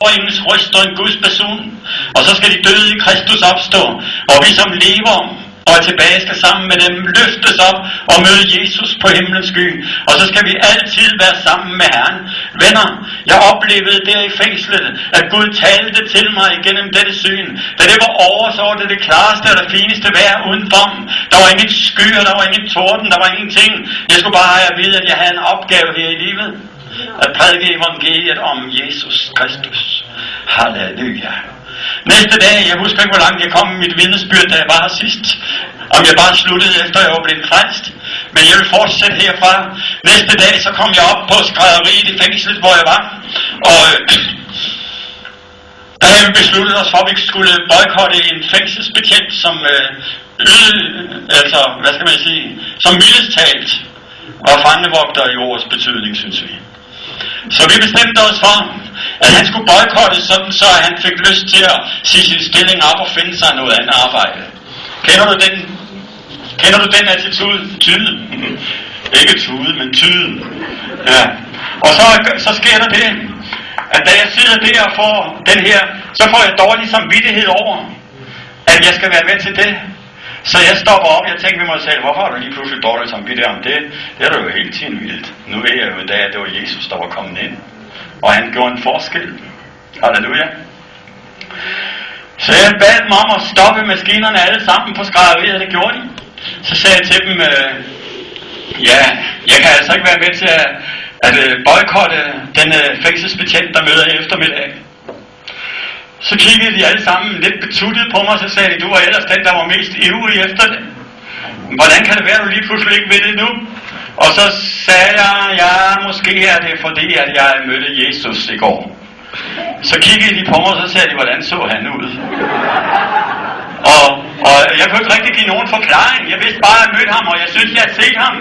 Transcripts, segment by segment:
engens røst og en Guds person, og så skal de døde i Kristus opstå, og vi som lever og er tilbage skal sammen med dem løftes op og møde Jesus på himlens sky, og så skal vi altid være sammen med Herren. Venner, jeg oplevede der i fængslet, at Gud talte til mig igennem dette syn. Da det var over, så var det klareste og det fineste vejr udenfor. Der var ingen skyer, der var ingen torden, der var ingenting. Jeg skulle bare have at vide, at jeg havde en opgave her i livet. At prædike evangeliet om Jesus Kristus. Halleluja. Næste dag, jeg husker ikke, hvor langt jeg kom i mit vidnesbyrd, da jeg var her sidst. Om jeg bare sluttede efter, jeg var blevet frelst. Men jeg vil fortsætte herfra. Næste dag, så kom jeg op på skrædderiet i fængslet, hvor jeg var. Og der havde vi besluttet os for, at vi skulle boykotte en fængselsbetjent, som hvad skal man sige, som mildest talt var fangevogter i ordets betydning, synes vi. Så vi bestemte os for, at han skulle boykottes sådan, så han fik lyst til at sige sin stilling op og finde sig noget andet arbejde. Kender du den attitude? Tyde. Ikke tude, men tyde. Ja. Og så sker der det, at da jeg sidder der og får den her, så får jeg dårlig samvittighed over, at jeg skal være med til det. Så jeg stopper op, jeg tænker ved mig selv, hvorfor har du lige pludselig dårlig samvittighed om det? Det er da jo hele tiden vildt. Nu ved jeg jo i dag, at det var Jesus, der var kommet ind. Og han gjorde en forskel. Halleluja. Så jeg bad dem om at stoppe maskinerne alle sammen på skrædderiet, og det gjorde de. Så sagde jeg til dem, jeg kan altså ikke være med til at boykotte den fængselsbetjent, der møder i eftermiddag. Så kiggede de alle sammen lidt betuttet på mig, så sagde de, du var ellers den, der var mest ivrig efter det. Hvordan kan det være, at du lige pludselig ikke ved det nu? Og så sagde jeg, ja, måske er det fordi, at jeg mødte Jesus i går. Så kiggede de på mig, og så sagde de, hvordan så han ud? Og jeg kunne ikke rigtig give nogen forklaring. Jeg vidste bare, at jeg mødte ham, og jeg synes, jeg havde set ham.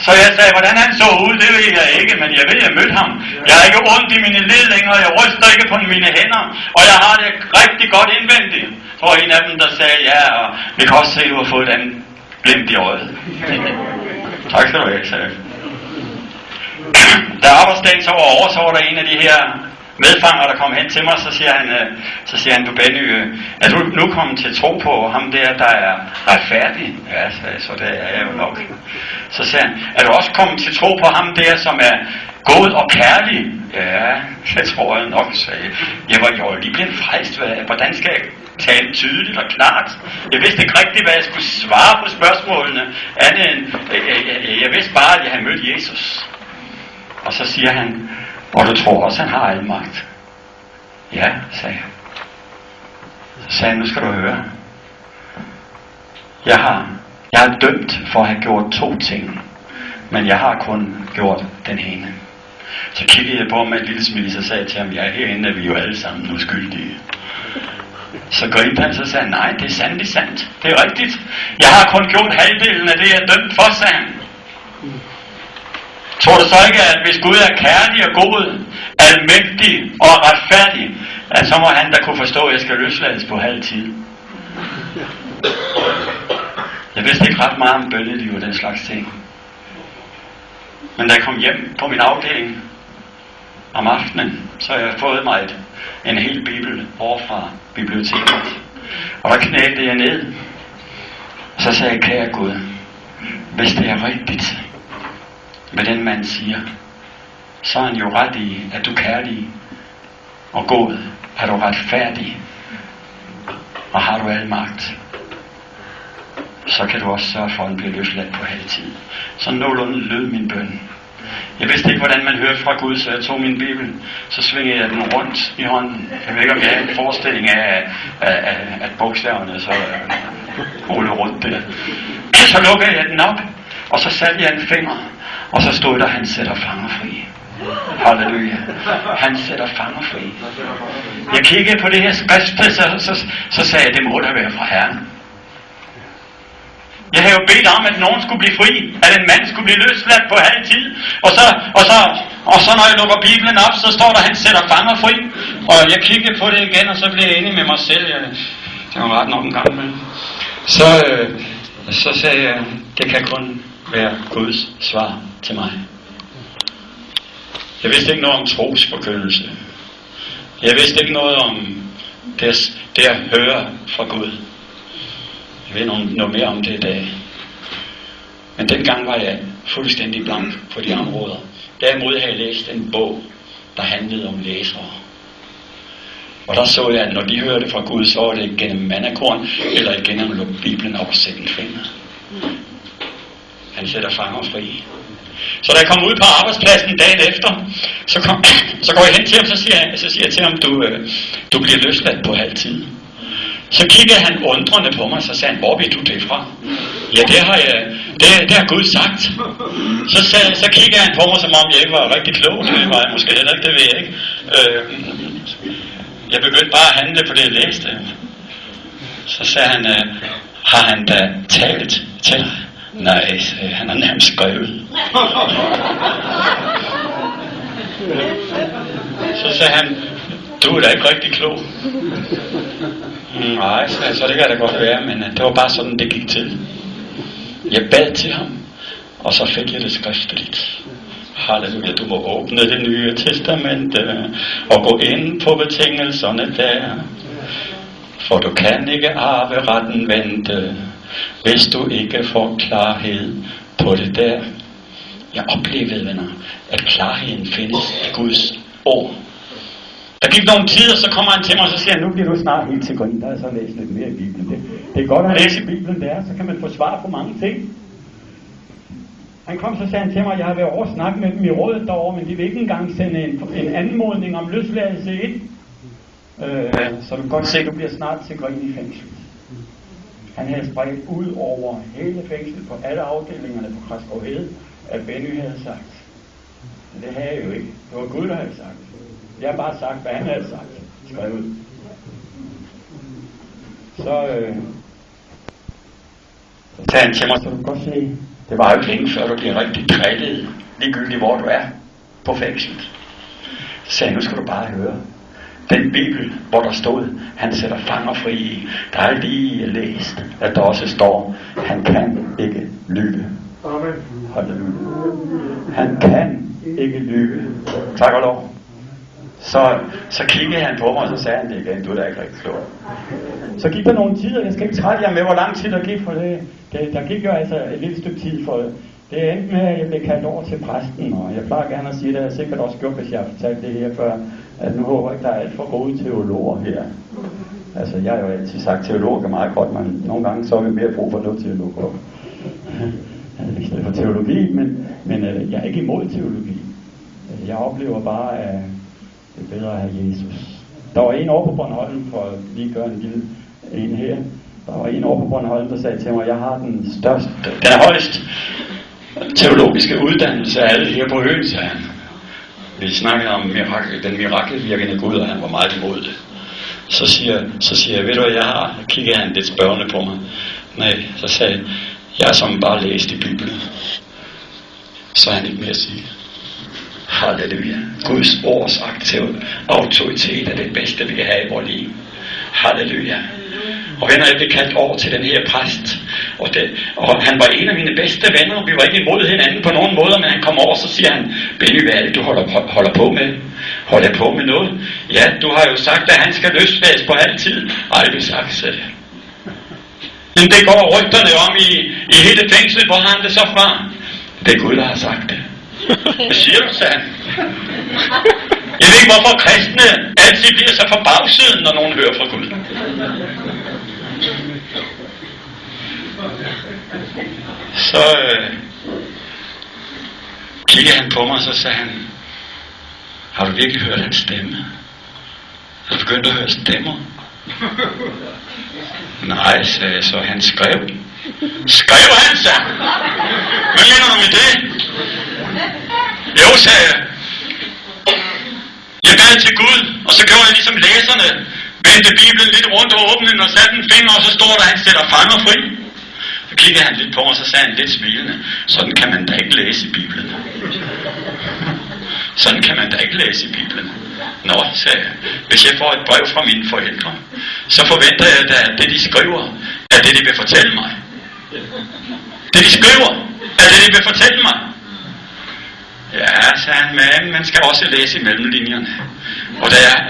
Så jeg sagde, hvordan han så ud, det ved jeg ikke, men jeg ved, at jeg mødte ham. Jeg har ikke ondt i mine led længere, jeg ryster ikke på mine hænder, og jeg har det rigtig godt indvendigt. Så var en af dem, der sagde, ja, og vi kan også se, at du har fået et andet glimt i øjet. Tak skal du have, sagde jeg. Da arbejdsdagen så var over, så var der en af de her medfanger, der kom hen til mig, så siger han, du Benny, er du nu kommet til tro på ham der er retfærdig? Ja, så det er jeg jo nok. Så siger han, er du også kommet til tro på ham der, som er god og kærlig? Ja, det tror jeg nok, sagde jeg. Jeg var jo lige blevet frelst. Hvordan skal jeg tale tydeligt og klart? Jeg vidste ikke rigtigt, hvad jeg skulle svare på spørgsmålene. Andet end, jeg vidste bare, at jeg havde mødt Jesus. Og så siger han, og du tror også, han har al magt? Ja, sagde jeg. Så sagde han, nu skal du høre. Jeg er dømt for at have gjort 2 ting, men jeg har kun gjort den ene. Så kiggede jeg på ham med et lille smil, så sagde jeg til ham, ja, herinde er vi jo alle sammen uskyldige. Så grinte han, så sagde han, nej, det er sandelig sandt. Det er rigtigt. Jeg har kun gjort halvdelen af det, jeg er dømt for, sagde han. Tror du så ikke, at hvis Gud er kærlig og god, almægtig og retfærdig, at så må han da kunne forstå, at jeg skal løslades på halv tid? Jeg vidste ikke ret meget om bønneliv og den slags ting. Men da jeg kom hjem på min afdeling om aftenen, så har jeg fået mig en hel bibel over fra biblioteket. Og der knælte jeg ned. Og så sagde jeg, kære Gud, hvis det er rigtigt, hvad den mand siger, så er han jo ret i, at du er kærlig og god, er du retfærdig, og har du al magt, så kan du også sørge for, at han bliver løsladt på halvtid. Så nogenlunde lød min bøn. Jeg vidste ikke, hvordan man hørte fra Gud, så jeg tog min bibel, så svingede jeg den rundt i hånden. Jeg ved ikke, om jeg havde en forestilling af, at bogstaverne så rullede rundt der. Så lukkede jeg den op, og så satte jeg en finger, og så stod der, han sætter fanger fri. Halleluja. Han sætter fanger fri. Jeg kiggede på det her skrift, så sagde jeg, det må da være fra Herren. Jeg havde jo bedt om, at nogen skulle blive fri, at en mand skulle blive løsladt på halv tid. Og så når jeg lukker Bibelen op, så står der, han sætter fanger fri. Og jeg kiggede på det igen, og så blev jeg enig med mig selv. Det var ret nok en gang med. Så sagde jeg, det kan kun være Guds svar til mig. Jeg vidste ikke noget om trosforkyndelse. Jeg vidste ikke noget om det at høre fra Gud. Jeg ved noget mere om det i dag. Men dengang var jeg fuldstændig blank på de områder. Derimod havde jeg læst en bog, der handlede om læsere. Og der så jeg, at når de hørte fra Gud, så var det gennem mandakorn, eller gennem at lukke Bibelen op og sætte en finger. Han sætter fanger fri. Så da jeg kom ud på arbejdspladsen dagen efter, så går jeg hen til ham, så siger jeg til ham, du bliver løsladt på halv tid. Så kiggede han undrende på mig, så sagde han, hvor ved du det fra? Ja, det har Gud sagt. Så kiggede han på mig, som om jeg ikke var rigtig klog. Det var jeg måske heller ikke, det ved jeg ikke. Jeg begyndte bare at handle på det, jeg læste. Så sagde han, har han da talt til dig? Nej, han har nærmest skrevet. Så sagde han, du er da ikke rigtig klog. Nej, så det kan da godt være, men det var bare sådan, det gik til. Jeg bad til ham, og så fik jeg det skriftligt. Halleluja, du må åbne det nye testamente og gå ind på betingelserne der. For du kan ikke arve retten vente, hvis du ikke får klarhed på det der. Jeg oplevede, venner, at klarheden findes i Guds ord. Der gik nogle tider, så kommer han til mig, og så siger han, nu bliver du snart helt til grin, der er så læst lidt mere i Bibelen. Det er godt at læse i Bibelen der, så kan man få svar på mange ting. Han kom, så sagde han til mig, jeg har været over at snakke med dem i rådet derovre, men de vil ikke engang sende en anmodning om løsladelse ind. Så du kan godt se, at du bliver snart til grin i fængsel. Han havde spredt ud over hele fængslet på alle afdelingerne på Kraskovhede, at Benny havde sagt. Men det havde jeg jo ikke. Det var Gud, der havde sagt. Jeg har bare sagt, hvad han havde sagt. Skrevet. Så sagde han til mig, så du kan godt se, det var jo ikke længe før du bliver rigtig drillet, ligegyldigt hvor du er på fængslet. Så sagde han, nu skal du bare høre. Den bibel, hvor der stod, han sætter fanger fri i, der er lige læst, at der også står, han kan ikke lyve. Amen. Halleluja. Han kan ikke lyve. Tak og lov. Så kiggede han på mig, og så sagde han det igen, du er da ikke rigtig klog. Så gik der nogle tider, jeg skal ikke trætte jer med, hvor lang tid der gik for det. Der gik jo altså et lille stykke tid for det. Det endte med, at jeg blev kaldt over til præsten, og jeg plejer gerne at sige, det har jeg sikkert også gjort, hvis jeg har fortalt det her før, at nu håber jeg ikke, der er alt for gode teologer her. Altså, jeg har jo altid sagt, teologer er meget godt, men nogle gange så har vi mere brug for noget teologer. I stedet for teologi, men jeg er ikke imod teologi. Jeg oplever bare, at det er bedre at have Jesus. Der var en over på Bornholm, for at lige gøre en lille en her. Der var en over på Bornholm, der sagde til mig, jeg har den største, den højeste teologiske uddannelse af alle her på øen, sagde han. Vi snakkede om den mirakelvirkende Gud, og han var meget imod det. Så siger jeg, ved du hvad jeg har? Kiggede han lidt spørgende på mig. Nej, så sagde jeg har som bare læst i Bibelen. Så er han ikke mere at sige. Halleluja. Guds ords autoritet er det bedste, vi kan have i vores liv. Halleluja. Og venner, jeg blev kaldt over til den her præst. Og han var en af mine bedste venner. Vi var ikke imod hinanden på nogen måder, men han kom over, så siger han, Benny, hvad er det, du holder på med? Holder jeg på med noget? Ja, du har jo sagt, at han skal løslades på halv tid. Aldrig sagt, sagde det. Men det går rygterne om i hele fængslet. Hvor har han det så fra? Det er Gud, der har sagt det. Hvad siger du, sagde han? Jeg ved ikke, hvorfor kristne altid bliver så på bagsiden, når nogen hører fra Gud. Så kiggede han på mig, og så sagde han, har du virkelig hørt hans stemme? Har du begyndt at høre stemmer? Nej, sagde jeg så. Han skrev. Skrev han, så? Hvad mener du med det? Jo, sagde jeg. Jeg bad til Gud, og så gjorde jeg ligesom læserne. Vendte Bibelen lidt rundt og åbnede den og satte en finger, og så står der, at han sætter fanger fri. Så kiggede han lidt på mig, og så sagde han lidt smilende, sådan kan man da ikke læse i Bibelen. Sådan kan man da ikke læse i Bibelen. Nå, sagde jeg, hvis jeg får et brev fra mine forældre, så forventer jeg da, at det de skriver, er det de vil fortælle mig. Det de skriver, er det de vil fortælle mig. Ja, sagde han, men man skal også læse i mellemlinjerne. Og der er